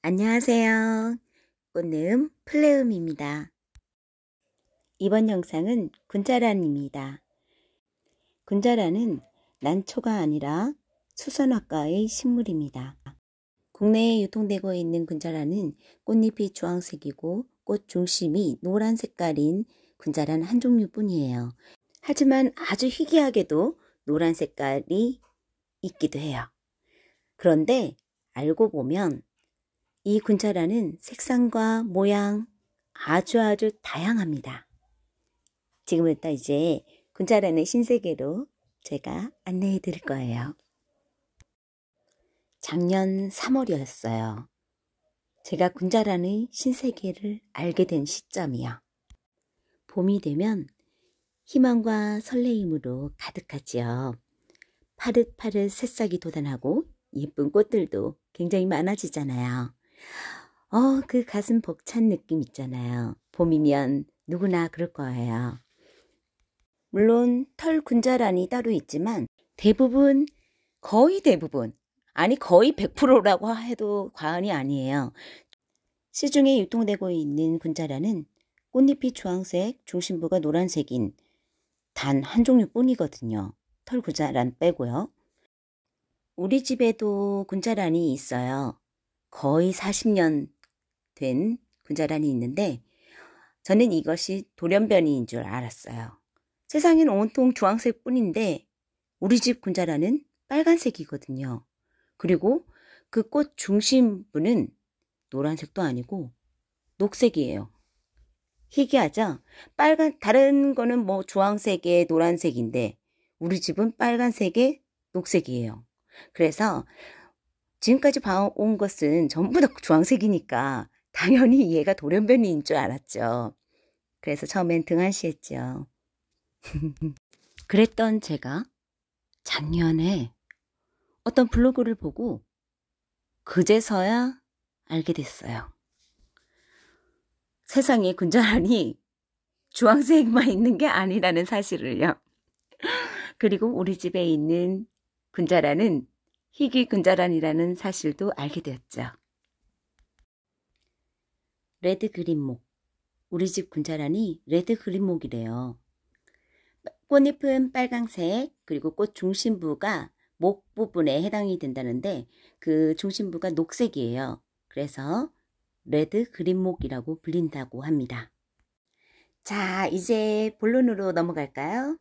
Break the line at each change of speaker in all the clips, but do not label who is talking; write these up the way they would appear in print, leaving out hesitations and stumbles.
안녕하세요. 꽃내음 플레음입니다. 이번 영상은 군자란입니다. 군자란은 난초가 아니라 수선화과의 식물입니다. 국내에 유통되고 있는 군자란은 꽃잎이 주황색이고 꽃 중심이 노란 색깔인 군자란 한 종류뿐이에요. 하지만 아주 희귀하게도 노란 색깔이 있기도 해요. 그런데 알고 보면 이 군자란은 색상과 모양 아주 다양합니다. 지금부터 이제 군자란의 신세계로 제가 안내해 드릴 거예요. 작년 3월이었어요. 제가 군자란의 신세계를 알게 된 시점이요. 봄이 되면 희망과 설레임으로 가득하지요. 파릇파릇 새싹이 돋아나고 예쁜 꽃들도 굉장히 많아지잖아요. 그 가슴 벅찬 느낌 있잖아요. 봄이면 누구나 그럴 거예요. 물론 털 군자란이 따로 있지만 거의 대부분, 아니 거의 100%라고 해도 과언이 아니에요. 시중에 유통되고 있는 군자란은 꽃잎이 주황색, 중심부가 노란색인 단 한 종류뿐이거든요. 털 군자란 빼고요. 우리 집에도 군자란이 있어요. 거의 40년 된 군자란이 있는데 저는 이것이 돌연변이인 줄 알았어요. 세상엔 온통 주황색 뿐인데 우리 집 군자란은 빨간색이거든요. 그리고 그 꽃 중심부는 노란색도 아니고 녹색이에요. 희귀하죠? 다른 거는 뭐 주황색에 노란색인데 우리 집은 빨간색에 녹색이에요. 그래서 지금까지 봐온 것은 전부 다 주황색이니까 당연히 얘가 돌연변이인 줄 알았죠. 그래서 처음엔 등한시했죠. 그랬던 제가 작년에 어떤 블로그를 보고 그제서야 알게 됐어요. 세상에 군자란이 주황색만 있는 게 아니라는 사실을요. 그리고 우리 집에 있는 군자란은 희귀 군자란이라는 사실도 알게 되었죠. 레드 그린목. 우리 집 군자란이 레드 그린목이래요. 꽃잎은 빨강색, 그리고 꽃 중심부가 목 부분에 해당이 된다는데 그 중심부가 녹색이에요. 그래서 레드 그린목이라고 불린다고 합니다. 자, 이제 본론으로 넘어갈까요?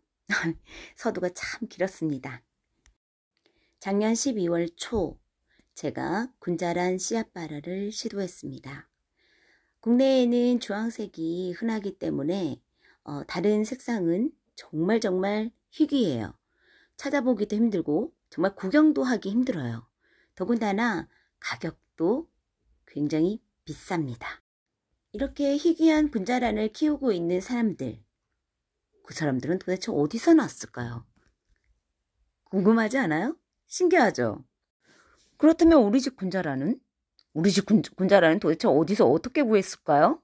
서두가 참 길었습니다. 작년 12월 초 제가 군자란 씨앗 발화를 시도했습니다. 국내에는 주황색이 흔하기 때문에 다른 색상은 정말 희귀해요. 찾아보기도 힘들고 정말 구경도 하기 힘들어요. 더군다나 가격도 굉장히 비쌉니다. 이렇게 희귀한 군자란을 키우고 있는 사람들, 그 사람들은 도대체 어디서 났을까요? 궁금하지 않아요? 신기하죠? 그렇다면 우리 집 군자란은 도대체 어디서 어떻게 구했을까요?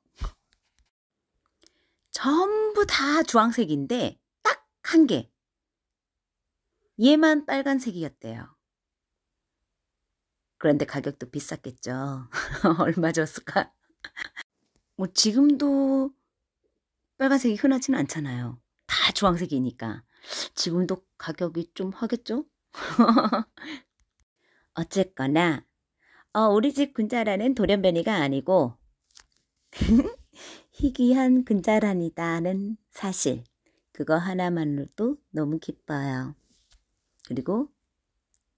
전부 다 주황색인데 딱 한 개. 얘만 빨간색이었대요. 그런데 가격도 비쌌겠죠. 얼마 줬을까? 뭐 지금도 빨간색이 흔하지는 않잖아요. 다 주황색이니까. 지금도 가격이 좀 하겠죠? 어쨌거나 우리 집 군자란은 돌연변이가 아니고 희귀한 군자란이다는 사실, 그거 하나만으로도 너무 기뻐요. 그리고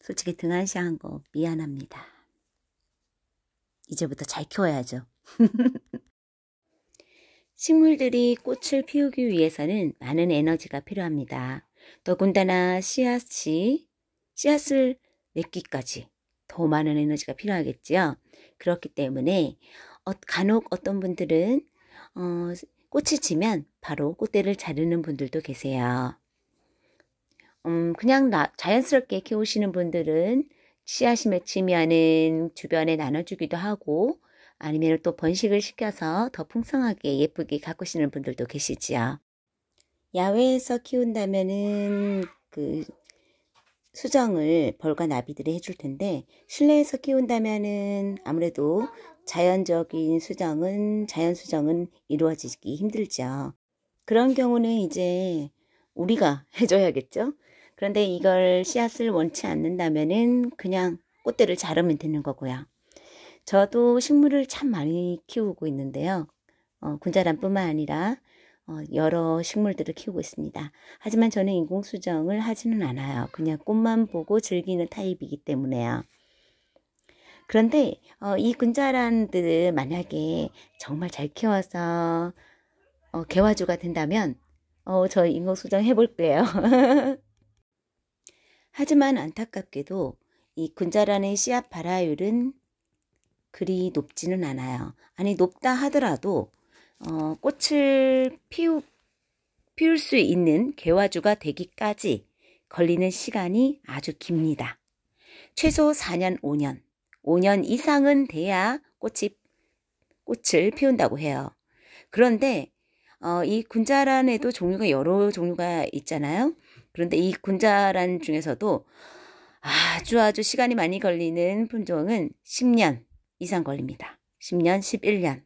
솔직히 등한시한 거 미안합니다. 이제부터 잘 키워야죠. 식물들이 꽃을 피우기 위해서는 많은 에너지가 필요합니다. 더군다나 씨앗을 맺기까지 더 많은 에너지가 필요하겠지요. 그렇기 때문에 간혹 어떤 분들은 꽃이 지면 바로 꽃대를 자르는 분들도 계세요. 그냥 자연스럽게 키우시는 분들은 씨앗이 맺히면은 주변에 나눠주기도 하고 아니면 또 번식을 시켜서 더 풍성하게 예쁘게 가꾸시는 분들도 계시지요. 야외에서 키운다면은 수정을 벌과 나비들이 해줄 텐데, 실내에서 키운다면은 아무래도 자연적인 수정은, 자연 수정은 이루어지기 힘들죠. 그런 경우는 이제 우리가 해줘야겠죠. 그런데 이걸 씨앗을 원치 않는다면은 그냥 꽃대를 자르면 되는 거고요. 저도 식물을 참 많이 키우고 있는데요. 군자란뿐만 아니라 여러 식물들을 키우고 있습니다. 하지만 저는 인공수정을 하지는 않아요. 그냥 꽃만 보고 즐기는 타입이기 때문에요. 그런데 이 군자란들을 만약에 정말 잘 키워서 개화주가 된다면 저 인공수정 해볼게요. 하지만 안타깝게도 이 군자란의 씨앗 발화율은 그리 높지는 않아요. 아니, 높다 하더라도 꽃을 피울 수 있는 개화주가 되기까지 걸리는 시간이 아주 깁니다. 최소 4년, 5년, 5년 이상은 돼야 꽃을 피운다고 해요. 그런데 이 군자란에도 여러 종류가 있잖아요. 그런데 이 군자란 중에서도 아주 시간이 많이 걸리는 품종은 10년 이상 걸립니다. 10년, 11년.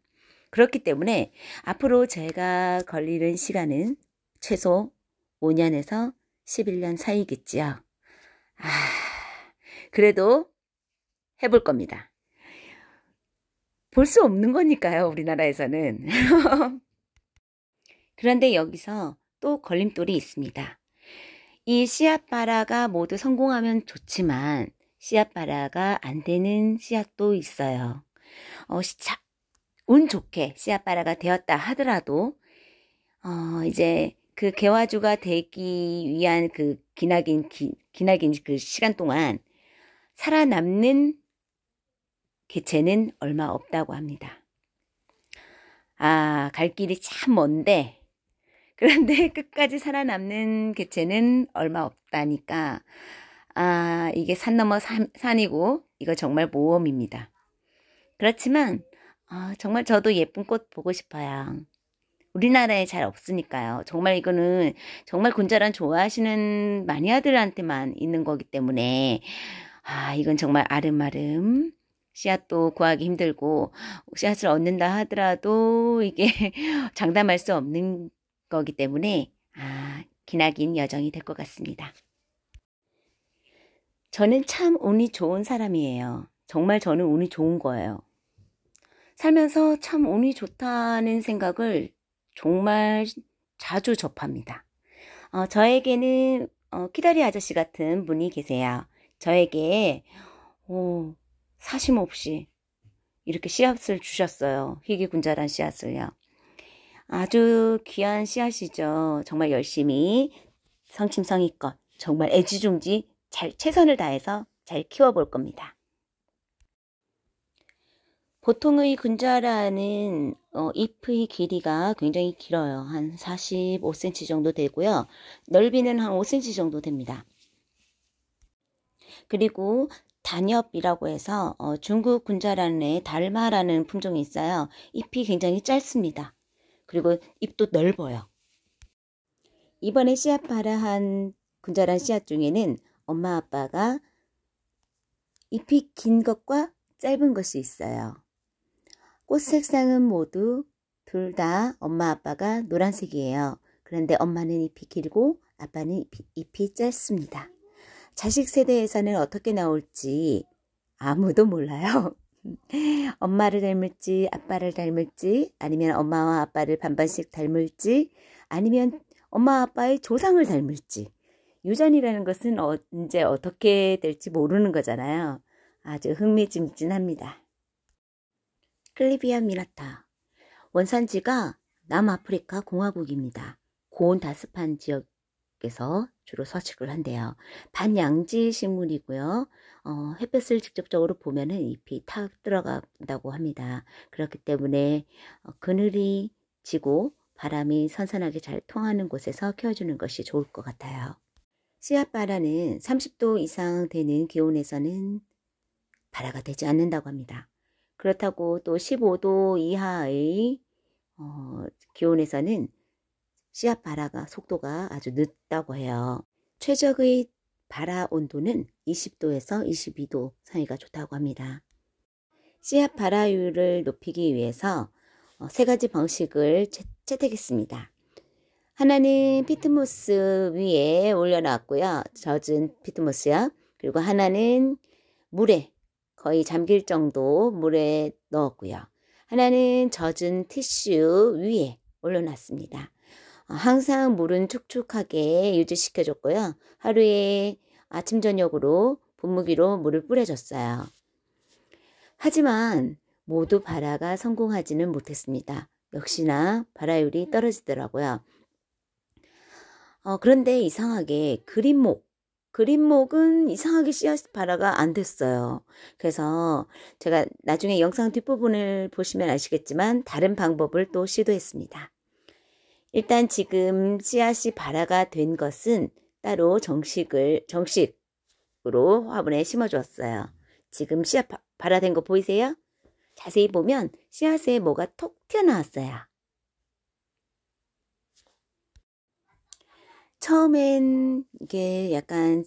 그렇기 때문에 앞으로 제가 걸리는 시간은 최소 5년에서 11년 사이겠지요. 그래도 해볼 겁니다. 볼 수 없는 거니까요, 우리나라에서는. 그런데 여기서 또 걸림돌이 있습니다. 이 씨앗 발화가 모두 성공하면 좋지만 씨앗 발화가 안 되는 씨앗도 있어요. 운 좋게 씨앗 발화가 되었다 하더라도 이제 그 개화주가 되기 위한 그 기나긴 그 시간 동안 살아남는 개체는 얼마 없다고 합니다. 갈 길이 참 먼데, 그런데 끝까지 살아남는 개체는 얼마 없다니까 이게 산 넘어 산이고 이거 정말 모험입니다. 그렇지만 정말 저도 예쁜 꽃 보고 싶어요. 우리나라에 잘 없으니까요. 정말 이거는 정말 군자란 좋아하시는 마니아들한테만 있는 거기 때문에 이건 정말 아름아름 씨앗도 구하기 힘들고 씨앗을 얻는다 하더라도 이게 장담할 수 없는 거기 때문에 기나긴 여정이 될 것 같습니다. 저는 참 운이 좋은 사람이에요. 정말 저는 운이 좋은 거예요. 살면서 참 운이 좋다는 생각을 정말 자주 접합니다. 저에게는 키다리 아저씨 같은 분이 계세요. 저에게 사심 없이 이렇게 씨앗을 주셨어요. 희귀군자란 씨앗을요. 아주 귀한 씨앗이죠. 정말 열심히 성심성의껏 정말 애지중지 최선을 다해서 잘 키워볼 겁니다. 보통의 군자란은 잎의 길이가 굉장히 길어요. 한 45cm 정도 되고요. 넓이는 한 5cm 정도 됩니다. 그리고 단엽이라고 해서 중국 군자란에 달마라는 품종이 있어요. 잎이 굉장히 짧습니다. 그리고 잎도 넓어요. 이번에 씨앗 발화한 군자란 씨앗 중에는 엄마 아빠가 잎이 긴 것과 짧은 것이 있어요. 꽃 색상은 모두 둘 다 엄마 아빠가 노란색이에요. 그런데 엄마는 잎이 길고 아빠는 잎이 짧습니다. 자식 세대에서는 어떻게 나올지 아무도 몰라요. 엄마를 닮을지 아빠를 닮을지 아니면 엄마와 아빠를 반반씩 닮을지 아니면 엄마 아빠의 조상을 닮을지 유전이라는 것은 언제 어떻게 될지 모르는 거잖아요. 아주 흥미진진합니다. 클리비아 미나타 원산지가 남아프리카 공화국입니다. 고온다습한 지역에서 주로 서식을 한대요. 반양지 식물이고요. 햇볕을 직접적으로 보면은 잎이 탁 들어간다고 합니다. 그렇기 때문에 그늘이 지고 바람이 선선하게 잘 통하는 곳에서 키워주는 것이 좋을 것 같아요. 씨앗 발화는 30도 이상 되는 기온에서는 발화가 되지 않는다고 합니다. 그렇다고 또 15도 이하의 기온에서는 씨앗 발화가 속도가 아주 늦다고 해요. 최적의 발화 온도는 20도에서 22도 사이가 좋다고 합니다. 씨앗 발화율을 높이기 위해서 세 가지 방식을 채택했습니다. 하나는 피트모스 위에 올려놨고요. 젖은 피트모스요. 그리고 하나는 물에 거의 잠길 정도 물에 넣었고요. 하나는 젖은 티슈 위에 올려놨습니다. 항상 물은 촉촉하게 유지시켜줬고요. 하루에 아침 저녁으로 분무기로 물을 뿌려줬어요. 하지만 모두 발화가 성공하지는 못했습니다. 역시나 발화율이 떨어지더라고요. 그런데 이상하게 그린목은 이상하게 씨앗 발화가 안 됐어요. 그래서 제가 나중에 영상 뒷부분을 보시면 아시겠지만 다른 방법을 또 시도했습니다. 일단 지금 씨앗이 발화가 된 것은 따로 정식으로 화분에 심어주었어요. 지금 씨앗 발화된 거 보이세요? 자세히 보면 씨앗에 뭐가 톡 튀어나왔어요. 처음엔 이게 약간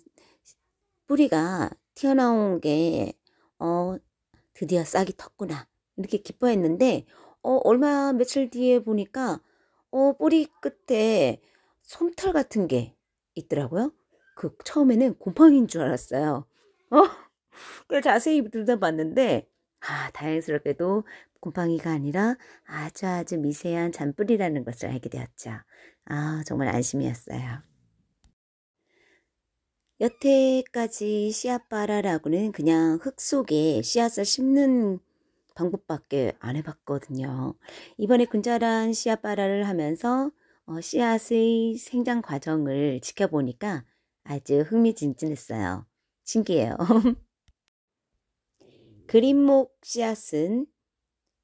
뿌리가 튀어나온 게 드디어 싹이 텄구나 이렇게 기뻐했는데 얼마 며칠 뒤에 보니까 뿌리 끝에 솜털 같은 게 있더라고요. 처음에는 곰팡이인 줄 알았어요. 그걸 자세히 들여다봤는데 다행스럽게도 곰팡이가 아니라 아주 미세한 잔뿌리라는 것을 알게 되었죠. 정말 안심이었어요. 여태까지 씨앗 발화라고는 그냥 흙 속에 씨앗을 심는 방법밖에 안 해봤거든요. 이번에 군자란 씨앗 발화를 하면서 씨앗의 생장 과정을 지켜보니까 아주 흥미진진했어요. 신기해요. 그린목 씨앗은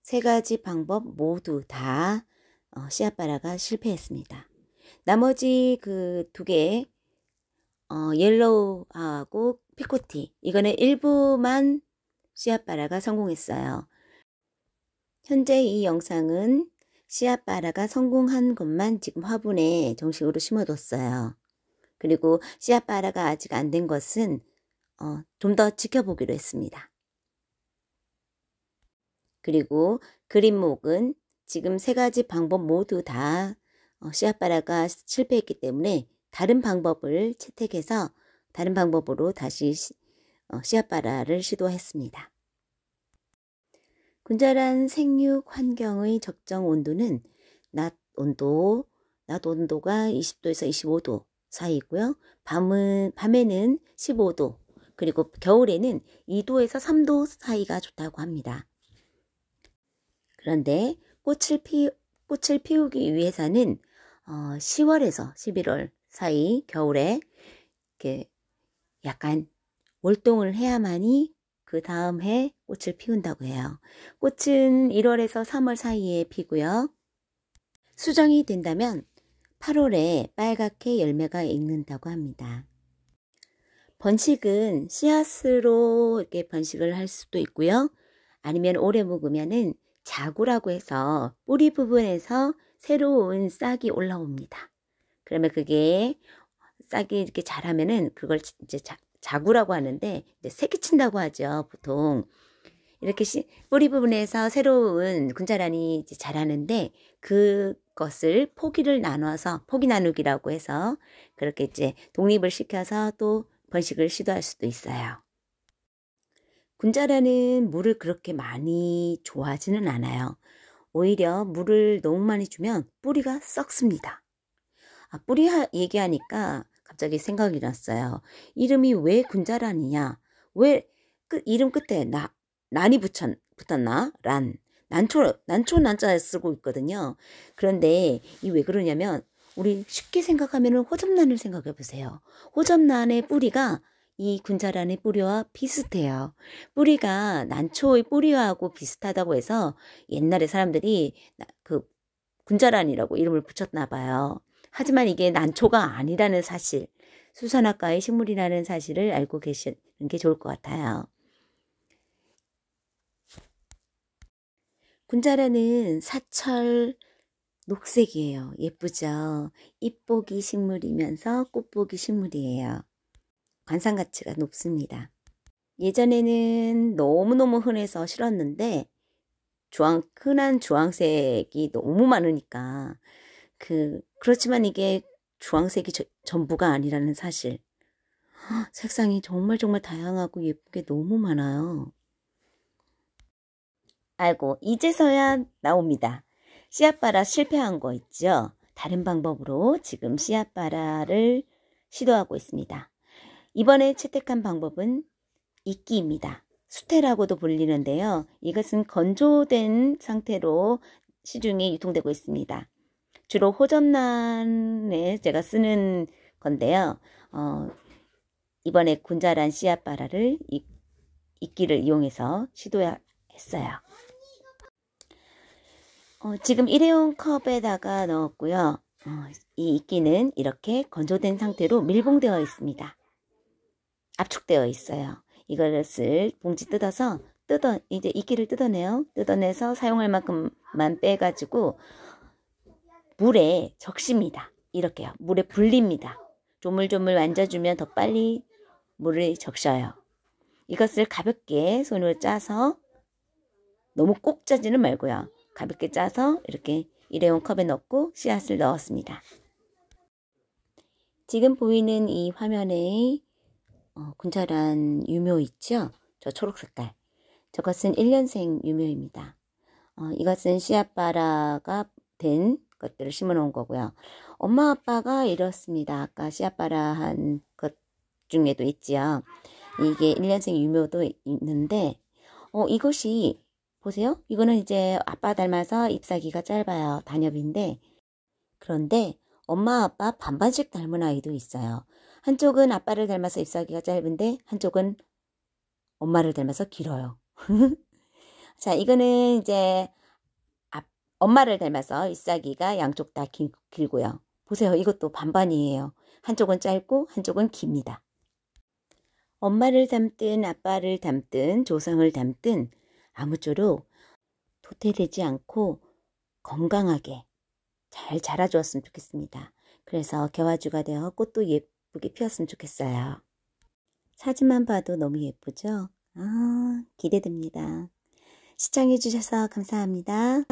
세 가지 방법 모두 다 씨앗 발화가 실패했습니다. 나머지 그 두 개, 옐로우하고 피코티, 이거는 일부만 씨앗 발화가 성공했어요. 현재 이 영상은 씨앗 발화가 성공한 것만 지금 화분에 정식으로 심어뒀어요. 그리고 씨앗 발화가 아직 안 된 것은 좀 더 지켜보기로 했습니다. 그리고 그린목은 지금 세 가지 방법 모두 다 씨앗 발화가 실패했기 때문에 다른 방법을 채택해서 다른 방법으로 다시 씨앗 발화를 시도했습니다. 군자란 생육 환경의 적정 온도는 낮 온도가 20도에서 25도 사이고요. 밤에는 15도, 그리고 겨울에는 2도에서 3도 사이가 좋다고 합니다. 그런데 꽃을 피우기 위해서는 10월에서 11월 사이 겨울에 이렇게 약간 월동을 해야만이 그 다음 해 꽃을 피운다고 해요. 꽃은 1월에서 3월 사이에 피고요. 수정이 된다면 8월에 빨갛게 열매가 익는다고 합니다. 번식은 씨앗으로 이렇게 번식을 할 수도 있고요. 아니면 오래 묵으면은 자구라고 해서 뿌리 부분에서 새로운 싹이 올라옵니다. 그러면 그게 싹이 이렇게 자라면은 그걸 이제 자구라고 하는데 이제 새끼친다고 하죠. 보통 이렇게 뿌리 부분에서 새로운 군자란이 이제 자라는데 그것을 포기 나누기라고 해서 그렇게 이제 독립을 시켜서 또 번식을 시도할 수도 있어요. 군자란은 물을 그렇게 많이 좋아하지는 않아요. 오히려 물을 너무 많이 주면 뿌리가 썩습니다. 뿌리 얘기하니까 갑자기 생각이 났어요. 이름이 왜 군자란이냐? 왜 이름 끝에 난이 붙었나? 난초 난자 쓰고 있거든요. 그런데 이 왜 그러냐면 우리 쉽게 생각하면 호접란을 생각해 보세요. 호접란의 뿌리가 이 군자란의 뿌리와 비슷해요. 뿌리가 난초의 뿌리하고 비슷하다고 해서 옛날에 사람들이 그 군자란이라고 이름을 붙였나 봐요. 하지만 이게 난초가 아니라는 사실, 수선화과의 식물이라는 사실을 알고 계시는 게 좋을 것 같아요. 군자란은 사철 녹색이에요. 예쁘죠? 잎보기 식물이면서 꽃보기 식물이에요. 관상 가치가 높습니다. 예전에는 너무너무 흔해서 싫었는데 흔한 주황색이 너무 많으니까 그렇지만 이게 주황색이 전부가 아니라는 사실. 색상이 정말 다양하고 예쁘게 너무 많아요. 아이고, 이제서야 나옵니다. 씨앗바라 실패한 거 있죠? 다른 방법으로 지금 씨앗바라를 시도하고 있습니다. 이번에 채택한 방법은 이끼입니다. 수태라고도 불리는데요. 이것은 건조된 상태로 시중에 유통되고 있습니다. 주로 호접란에 제가 쓰는 건데요. 이번에 군자란 씨앗바라를 이끼를 이용해서 시도했어요. 지금 일회용 컵에다가 넣었고요. 이 이끼는 이렇게 건조된 상태로 밀봉되어 있습니다. 압축되어 있어요. 이것을 봉지 뜯어서 이제 이끼를 뜯어내요. 뜯어내서 사용할 만큼만 빼가지고 물에 적십니다. 이렇게요. 물에 불립니다. 조물조물 만져주면 더 빨리 물을 적셔요. 이것을 가볍게 손으로 짜서 너무 꼭 짜지는 말고요. 가볍게 짜서 이렇게 일회용 컵에 넣고 씨앗을 넣었습니다. 지금 보이는 이 화면에 군자란 유묘 있죠? 저 초록 색깔. 저것은 1년생 유묘입니다. 이것은 씨앗바라가 된 것들을 심어 놓은 거고요. 엄마 아빠가 이렇습니다. 아까 씨앗바라 한 것 중에도 있지요. 이게 1년생 유묘도 있는데 이것이 보세요. 이거는 이제 아빠 닮아서 잎사귀가 짧아요. 단엽인데 그런데 엄마 아빠 반반씩 닮은 아이도 있어요. 한쪽은 아빠를 닮아서 잎사귀가 짧은데 한쪽은 엄마를 닮아서 길어요. 자, 이거는 이제 엄마를 닮아서 잎사귀가 양쪽 다 길고요. 보세요. 이것도 반반이에요. 한쪽은 짧고 한쪽은 깁니다. 엄마를 닮든 아빠를 닮든 조상을 닮든 아무쪼록 도태되지 않고 건강하게 잘 자라주었으면 좋겠습니다. 그래서 개화주가 되어 꽃도 예쁘게 피었으면 좋겠어요. 사진만 봐도 너무 예쁘죠? 기대됩니다. 시청해주셔서 감사합니다.